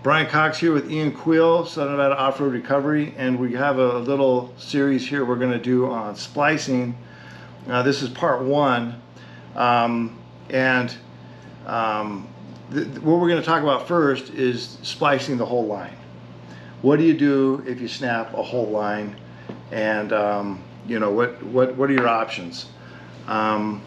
Brian Cox here with Ian Quiel, Southern Nevada Off-Road Recovery, and we have a little series here we're going to do on splicing. This is part one, what we're going to talk about first is splicing the whole line. What do you do if you snap a whole line, and you know, what are your options? I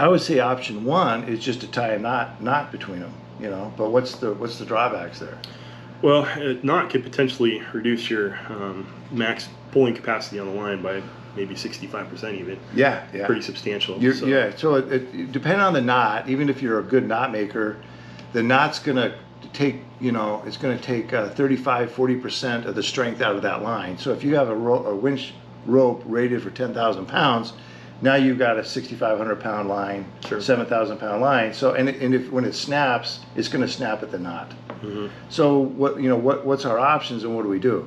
would say option one is just to tie a knot between them. You know, but what's the drawbacks there? Well, a knot could potentially reduce your max pulling capacity on the line by maybe 65% even. Yeah. Pretty substantial. So. Yeah, so it depending on the knot, even if you're a good knot maker, the knot's gonna take, you know, it's gonna take 35–40% of the strength out of that line. So if you have a winch rope rated for 10,000 pounds, now you've got a 6,500 pound line, sure. 7,000 pound line. So and if when it snaps, it's going to snap at the knot. Mm-hmm. So what's our options, and what do we do?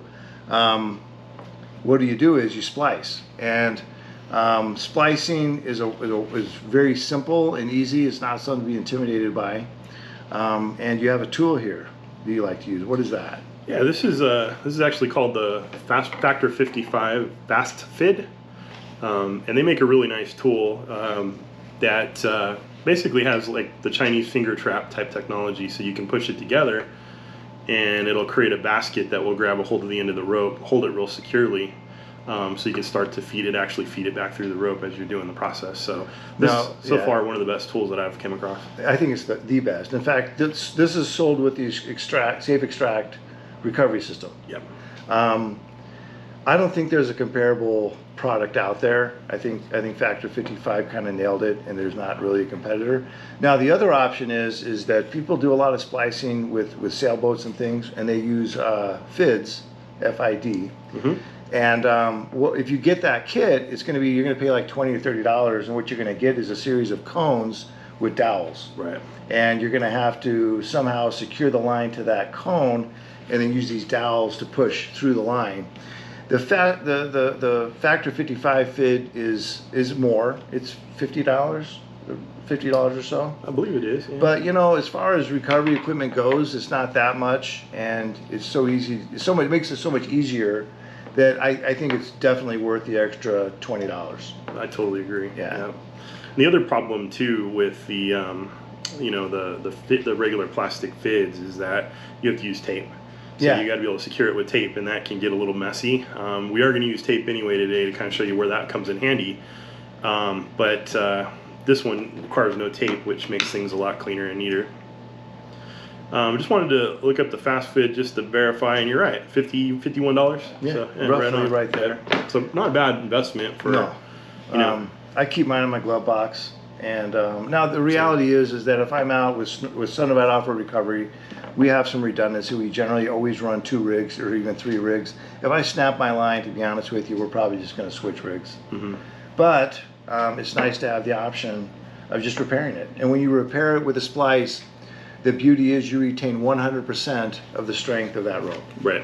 What you do is you splice, and splicing is very simple and easy. It's not something to be intimidated by. And you have a tool here that you like to use. What is that? Yeah, this is actually called the Factor 55 Fast Fid. And they make a really nice tool that basically has like the Chinese finger trap type technology, so you can push it together and it'll create a basket that will grab a hold of the end of the rope, hold it real securely, so you can start to feed it back through the rope as you're doing the process. So this is far one of the best tools that I've come across. I think it's the best. In fact, this is sold with the Safe Extract recovery system. Yep. I don't think there's a comparable product out there. I think Factor 55 kind of nailed it, and there's not really a competitor. Now the other option is that people do a lot of splicing with sailboats and things, and they use FIDs, F-I-D. Mm-hmm. And if you get that kit, you're going to pay like $20 or $30, and what you're going to get is a series of cones with dowels. Right. And you're going to have to somehow secure the line to that cone, and then use these dowels to push through the line. The Factor 55 FID is more. It's $50 or so. I believe it is. Yeah. But you know, as far as recovery equipment goes, it's not that much, and it's so easy. It makes it so much easier that I think it's definitely worth the extra $20. I totally agree. Yeah. And the other problem too with the the regular plastic FIDs is that you have to use tape. So you got to be able to secure it with tape, and that can get a little messy. We are going to use tape anyway today to kind of show you where that comes in handy. But this one requires no tape, which makes things a lot cleaner and neater. Just wanted to look up the Fast Fid just to verify, and you're right, $51. Yeah, so, roughly right there. So not a bad investment for, you know. I keep mine in my glove box. And now the reality is that if I'm out with Southern Nevada Off-Road Recovery, we have some redundancy. We generally always run 2 rigs or even 3 rigs. If I snap my line, to be honest with you, we're probably just going to switch rigs. Mm-hmm. But it's nice to have the option of just repairing it. And when you repair it with a splice, the beauty is you retain 100% of the strength of that rope. Right.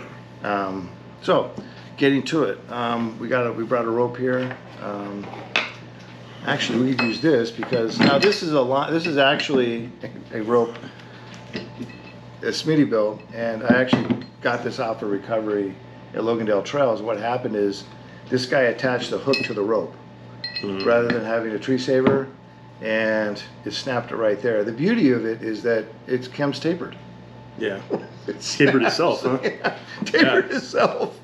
So, getting to it, we brought a rope here. Actually, we could use this because now this is actually a rope, a Smitty built, and I actually got this out for recovery at Logandale Trails. What happened is this guy attached the hook to the rope rather than having a tree saver, and it snapped it right there. The beauty of it is that it comes tapered. Yeah, it's tapered itself, huh? Yeah, tapered itself.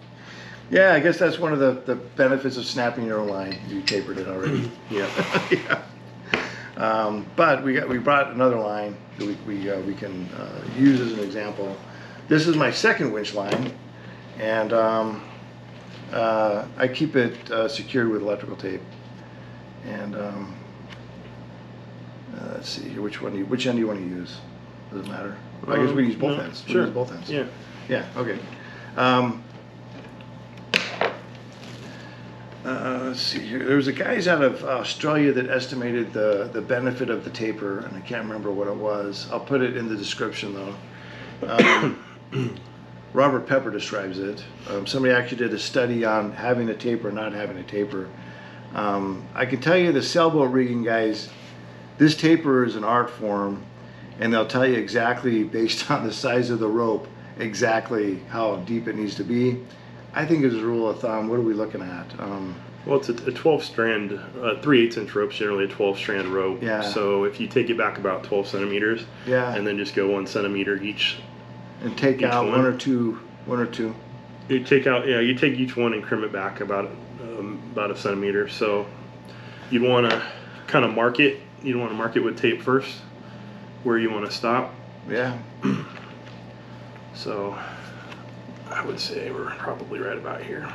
Yeah, I guess that's one of the benefits of snapping your own line. You tapered it already. Yeah. Yeah. But we brought another line that we can use as an example. This is my second winch line, and I keep it secured with electrical tape. And let's see here, which end do you want to use? Does it matter? I guess we use both ends. Sure. We use both ends. Yeah. Yeah. Okay. Let's see here. There was a guys out of Australia that estimated the benefit of the taper, and I can't remember what it was. I'll put it in the description though. Robert Pepper describes it. Somebody actually did a study on having a taper or not having a taper. I can tell you, the sailboat rigging guys, this taper is an art form, and they'll tell you exactly based on the size of the rope exactly how deep it needs to be. I think as a rule of thumb, what are we looking at? Well, it's a 12-strand, 3/8 inch rope, generally a 12-strand rope. Yeah. So if you take it back about 12 centimeters, Yeah. and then just go 1 centimeter each, And take out one or two. you take out, yeah, you take each one and trim it back about a centimeter. So you'd want to kind of mark it. You'd want to mark it with tape first, where you want to stop. Yeah. So I would say we're probably right about here.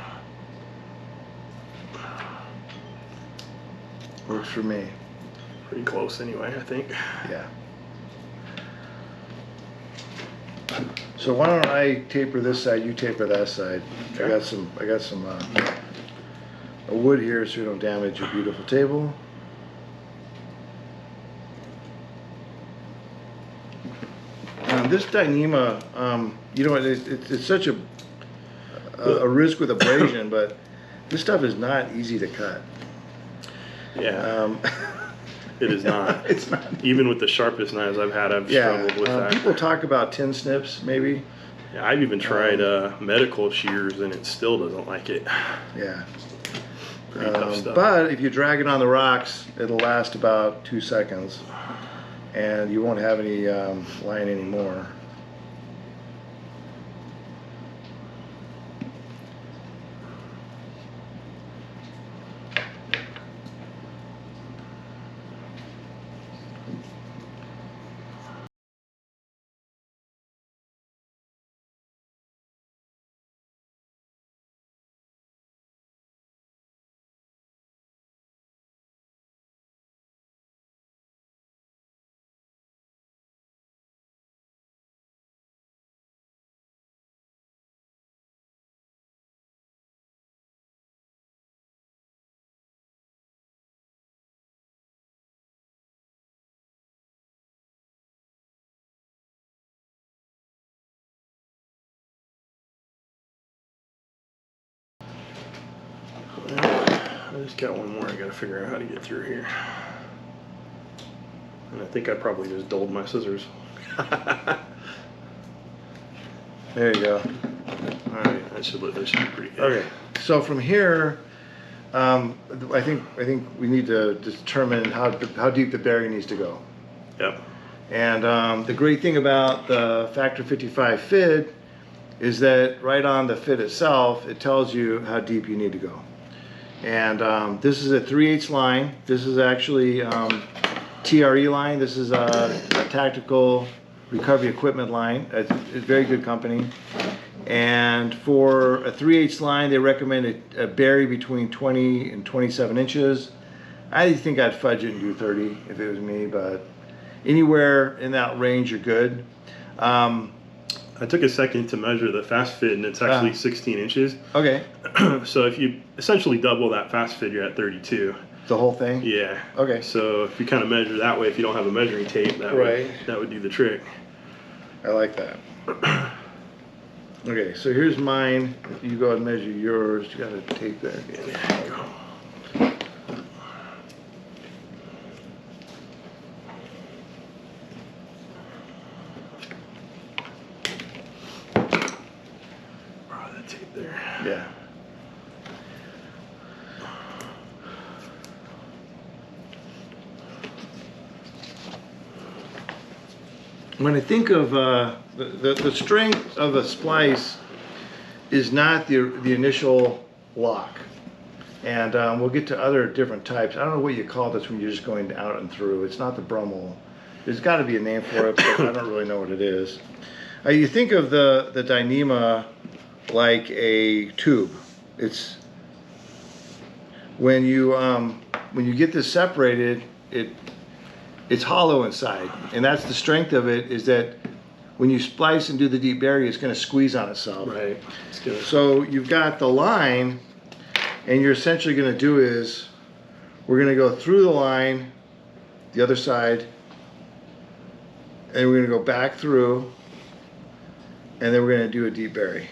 Works for me. Pretty close anyway, I think. Yeah. So why don't I taper this side, you taper that side. Okay. I got some wood here so you don't damage your beautiful table. This Dyneema, you know, it's such a risk with abrasion, but this stuff is not easy to cut. Yeah. It is not. It's not. Even with the sharpest knives I've had, I've struggled with that. People talk about tin snips, maybe. Yeah, I've even tried medical shears, and it still doesn't like it. Yeah. Pretty tough stuff. But if you drag it on the rocks, it'll last about 2 seconds, and you won't have any line anymore. I just got one more I gotta figure out how to get through here. And I think I probably just dulled my scissors. There you go. Alright, that should be pretty good. Okay. So from here, I think we need to determine how deep the bearing needs to go. Yep. And the great thing about the Factor 55 FID is that right on the FID itself, it tells you how deep you need to go. And this is a 3/8 line. This is actually TRE line. This is a tactical recovery equipment line. It's a very good company. And for a 3/8 line, they recommend a bury between 20 and 27 inches. I think I'd fudge it and do 30 if it was me, but anywhere in that range, you're good. I took a second to measure the fast fit, and it's actually 16 inches. Okay. So if you essentially double that fast fit, you're at 32. The whole thing? Yeah. Okay. So if you kind of measure that way, if you don't have a measuring tape, that would do the trick. I like that. Okay, so here's mine. You go ahead and measure yours. You got a tape there. There you go. Borrow that tape there. Yeah. When I think of the strength of a splice is not the initial lock, and we'll get to other different types. I don't know what you call this when you're just going out and through. It's not the Brummel. There's got to be a name for it, but I don't really know what it is. You think of the Dyneema like a tube. It's when you get this separated, it's hollow inside, and that's the strength of it, is that when you splice and do the deep bury, it's going to squeeze on itself. Right. Let's do it. So you've got the line, and you're essentially going to do is we're going to go through the line, the other side, and we're going to go back through, and then we're going to do a deep bury.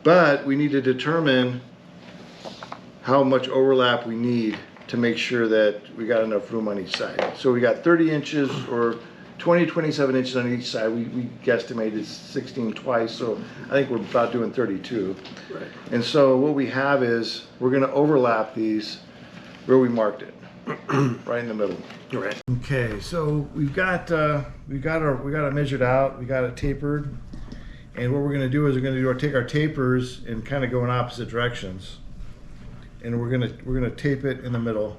But we need to determine how much overlap we need to make sure that we got enough room on each side. So we got 30 inches or 20 to 27 inches on each side. We guesstimated 16 twice, so I think we're about doing 32. Right. And so what we have is we're going to overlap these where we marked it, right in the middle. Right. Okay, so we got it measured out, we got it tapered, and what we're going to do is we're going to take our tapers and kind of go in opposite directions, and we're gonna tape it in the middle.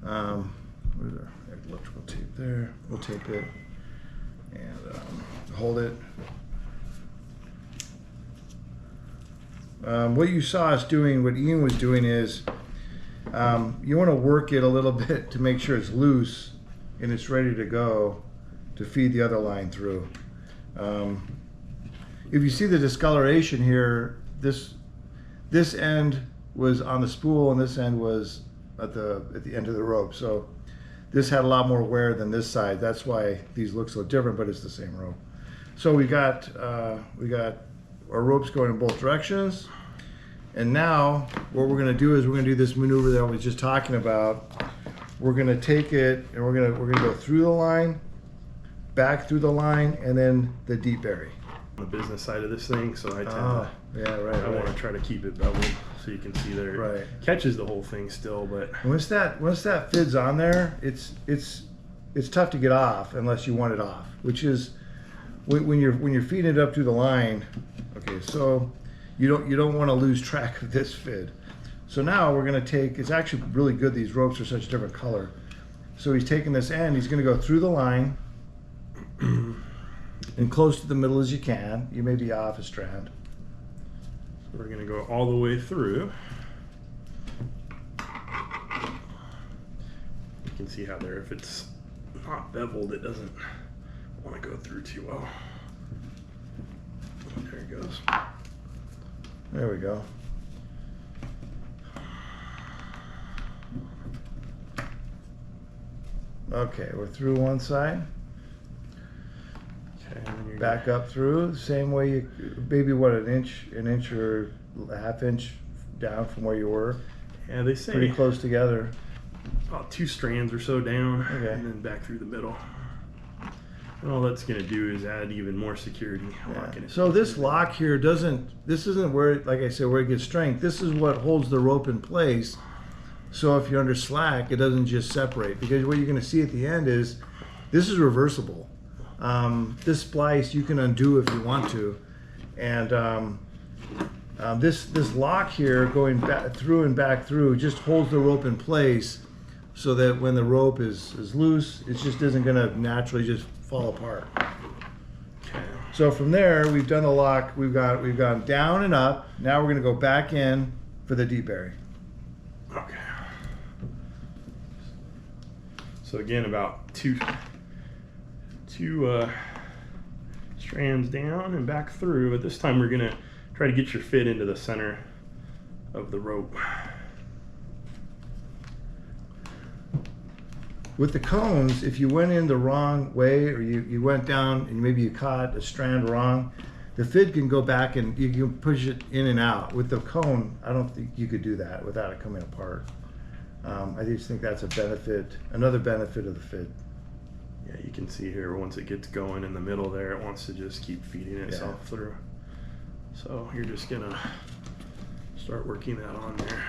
Where's our electrical tape there? We'll tape it and hold it. What you saw us doing, what Ian was doing is, you want to work it a little bit to make sure it's loose and it's ready to go to feed the other line through. If you see the discoloration here, this end was on the spool and this end was at the end of the rope. So this had a lot more wear than this side. That's why these look so different, but it's the same rope. So we got our ropes going in both directions. And now what we're going to do is we're going to do this maneuver that I was just talking about. We're going to take it and we're going to go through the line, back through the line, and then the deep bury. On the business side of this thing, so I tend I want to try to keep it beveled so you can see there. Right. It catches the whole thing still, but Once that fid's on there, it's tough to get off unless you want it off, which is when you're feeding it up through the line. Okay, so you don't want to lose track of this fid. So now we're going to take, it's actually really good these ropes are such a different color. So he's taking this end, he's going to go through the line and close to the middle as you can. You may be off a strand. So we're going to go all the way through. You can see how there, if it's not beveled, it doesn't want to go through too well. There it goes. There we go. Okay, we're through one side. Okay, and then you're Back up through, same way you, maybe what, an inch or a half inch down from where you were. Yeah, they say Pretty close together. about 2 strands or so down, Okay. and then back through the middle. And all that's going to do is add even more security. Locking it. So this lock here this isn't where, like I said, where it gets strength. This is what holds the rope in place. So if you're under slack, it doesn't just separate, because what you're going to see at the end is this is reversible. This splice you can undo if you want to, and this lock here going back through and back through just holds the rope in place, so that when the rope is loose, it just isn't going to naturally just fall apart. Okay. So from there, we've done the lock. We've gone down and up. Now we're going to go back in for the deep bury. Okay. So again, about two strands down and back through, but this time we're gonna try to get your fit into the center of the rope. With the cones, if you went in the wrong way, or you went down and maybe you caught a strand wrong, the fid can go back and you can push it in and out. With the cone, I don't think you could do that without it coming apart. I just think that's a benefit, another benefit of the fid. Yeah, you can see here once it gets going in the middle there, it wants to just keep feeding itself through. So you're just gonna start working that on there.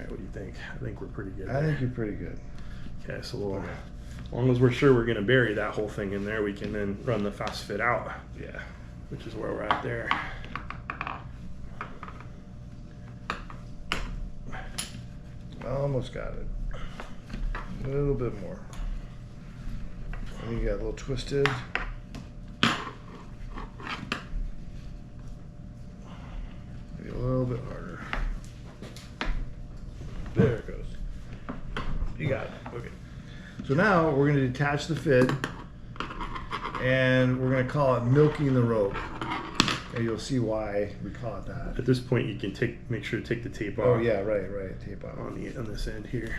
What do you think? I think we're pretty good. I think you're pretty good. Okay, so we'll, as long as we're sure we're going to bury that whole thing in there, we can then run the fast fit out. Yeah. Which is where we're at there. Almost got it. A little bit more. And you got a little twisted. Maybe a little bit harder. There it goes. You got it. Okay. So now we're going to detach the FID, and we're going to call it milking the rope. And you'll see why we call it that. At this point, you can make sure to take the tape off. Oh yeah, right. Tape off on this end here,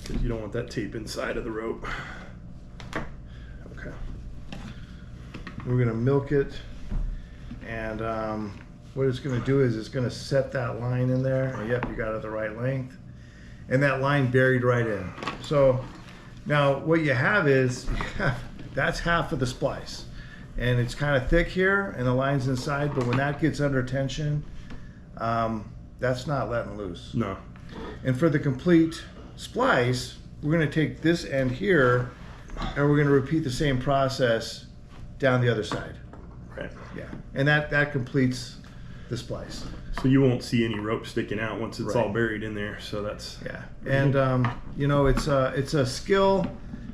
because you don't want that tape inside of the rope. Okay. We're going to milk it, and what it's going to do is it's going to set that line in there. And yep, you got it the right length, and that line buried right in. So now what you have is that's half of the splice, and it's kind of thick here, and the line's inside. But when that gets under tension, that's not letting loose. No. And for the complete splice, we're going to take this end here, and we're going to repeat the same process down the other side. Right. Yeah, and that completes the splice. So you won't see any rope sticking out once it's Right. all buried in there. So that's Yeah, and you know, it's a skill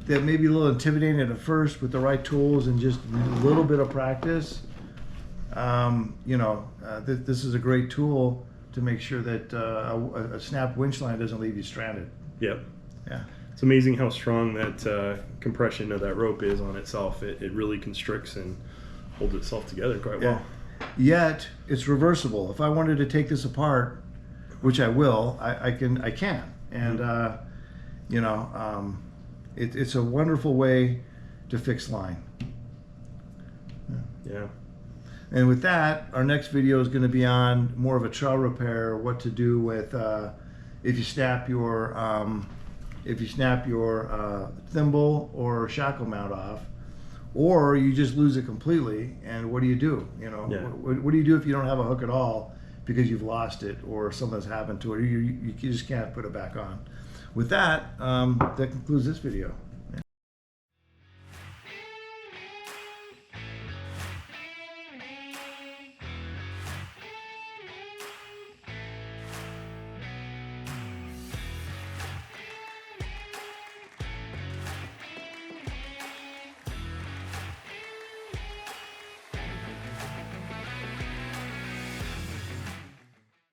that may be a little intimidating at first. With the right tools and just a little bit of practice, you know, this is a great tool to make sure that a snap winch line doesn't leave you stranded. Yep. Yeah. It's amazing how strong that compression of that rope is on itself. It really constricts and holds itself together quite well. Yet it's reversible. If I wanted to take this apart, which I will, I can, and you know, it's a wonderful way to fix line. Yeah. And with that, our next video is going to be on more of a trail repair, what to do with if you snap your thimble or shackle mount off, or you just lose it completely. And what do you do? You know, Yeah. what do you do if you don't have a hook at all because you've lost it or something's happened to it, or you just can't put it back on? With that, that concludes this video.